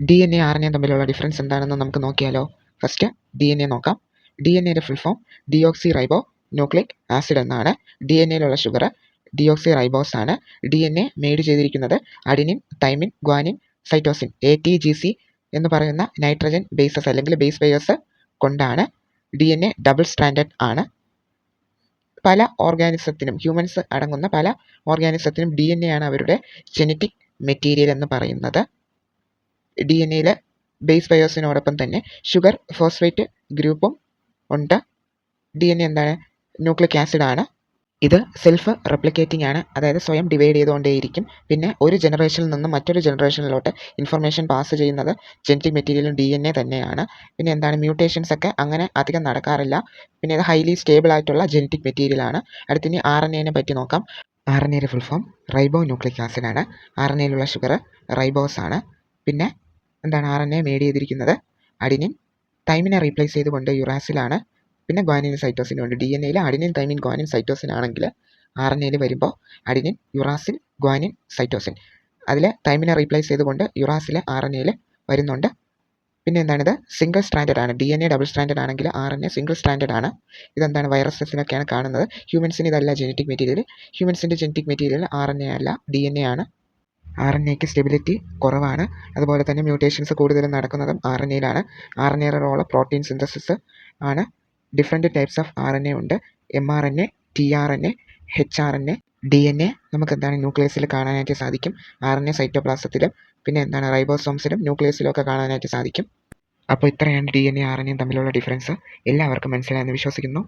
D N A R N A തമ്മിലുള്ള difference എന്താണെന്ന് നമുക്ക് നോക്കിയാലോ. ഫസ്റ്റ് ഡി എൻ എ നോക്കാം. ഡി എൻ എയുടെ full form deoxyribonucleic acid എന്നാണ്. ഡി എൻ എയിലുള്ള ഷുഗർ ഡിയോക്സി റൈബോസ് ആണ്. ഡി എൻ എ മെയ്ഡ് ചെയ്തിരിക്കുന്നത് adenine, thymine, guanine, cytosine ATGC എന്ന് പറയുന്ന നൈട്രജൻ ബേസസ് അല്ലെങ്കിൽ ബേസ് പെയേഴ്സ് കൊണ്ടാണ്. D N A double stranded ആണ്. പല ഓർഗാനിസത്തിനും, ഹ്യൂമൻസ് അടങ്ങുന്ന പല ഓർഗാനിസത്തിനും ഡി എൻ എ ആണ് അവരുടെ ജെനറ്റിക് മെറ്റീരിയൽ എന്ന് പറയുന്നത്. ഡി എൻ എയിൽ ബേസ് പെയേഴ്സിനോടൊപ്പം തന്നെ ഷുഗർ ഫോസ്ഫേറ്റ് ഗ്രൂപ്പും ഉണ്ട്. ഡി എൻ എ എന്താണ്? ന്യൂക്ലിക് ആസിഡ് ആണ്. ഇത് സെൽഫ് റെപ്ലിക്കേറ്റിംഗ് ആണ്, അതായത് സ്വയം ഡിവൈഡ് ചെയ്തുകൊണ്ടേയിരിക്കും. പിന്നെ ഒരു ജനറേഷനിൽ നിന്നും മറ്റൊരു ജനറേഷനിലോട്ട് ഇൻഫർമേഷൻ പാസ് ചെയ്യുന്നത് ജെനറ്റിക് മെറ്റീരിയലും ഡി എൻ എ തന്നെയാണ്. പിന്നെ എന്താണ്? മ്യൂട്ടേഷൻസ് ഒക്കെ അങ്ങനെ അധികം നടക്കാറില്ല. പിന്നെ ഇത് ഹൈലി സ്റ്റേബിൾ ആയിട്ടുള്ള ജെനറ്റിക് മെറ്റീരിയൽ ആണ്. അടുത്തിനി ആർ എൻ എനെ പറ്റി നോക്കാം. ആർ എൻ എയുടെ ഫുൾ ഫോം റൈബോ ന്യൂക്ലിക് ആസിഡ് ആണ്. ആർ എൻ എയിലുള്ള ഷുഗർ റൈബോസ് ആണ്. പിന്നെ എന്താണ്? ആർ എൻ എ മെയ്ഡ് ചെയ്തിരിക്കുന്നത് അഡിനിൻ, തൈമിനെ റീപ്ലേസ് ചെയ്തുകൊണ്ട് യുറാസിലാണ്. പിന്നെ ഗ്വാനിൻ, സൈറ്റോസിനും ഉണ്ട്. ഡി എൻ എയിൽ അഡിനിൻ, തൈമിൻ, ഗ്വാനിൻ, സൈറ്റോസിൻ ആണെങ്കിൽ ആർ എൻ എയിൽ വരുമ്പോൾ അഡിനിൻ, യുറാസിൽ, ഗ്വാനിൻ, സൈറ്റോസിൻ. അതിൽ തൈമിനെ റീപ്ലേസ് ചെയ്തുകൊണ്ട് യുറാസിൽ ആർ എൻ എയിൽ വരുന്നുണ്ട്. പിന്നെ എന്താണിത്? സിംഗിൾ സ്ട്രാൻഡഡ് ആണ്. D N A double stranded ആണെങ്കിൽ R N A single stranded ആണ്. ഇതെന്താണ്? വൈറസസിനൊക്കെയാണ് കാണുന്നത്. ഹ്യൂമൻസിന് ഇതല്ല ജെനറ്റിക് മെറ്റീരിയൽ. ഹ്യൂമൻസിൻ്റെ genetic material R N A അല്ല, ഡി എൻ എ ആണ്. ആർ എൻ എക്ക് സ്റ്റെബിലിറ്റി കുറവാണ്. അതുപോലെ തന്നെ മ്യൂട്ടേഷൻസ് കൂടുതലും നടക്കുന്നതും ആർ എൻ എയിലാണ്. ആർ എൻ എയുടെ റോള് പ്രോട്ടീൻ സിന്തസിസ് ആണ്. Different types of R N A ഉണ്ട്. mRNA, tRNA, hRNA, D N A നമുക്ക് എന്താണ്? ന്യൂക്ലിയസിൽ കാണാനായിട്ട് സാധിക്കും. ആർ എൻ എ സൈറ്റോപ്ലാസത്തിലും പിന്നെ എന്താണ്? റൈബോസോംസിലും ന്യൂക്ലിയസിലും ഒക്കെ കാണാനായിട്ട് സാധിക്കും. അപ്പോൾ ഇത്രയാണ് D N A R N എയും തമ്മിലുള്ള ഡിഫറൻസ്. എല്ലാവർക്കും മനസ്സിലായെന്ന് വിശ്വസിക്കുന്നു.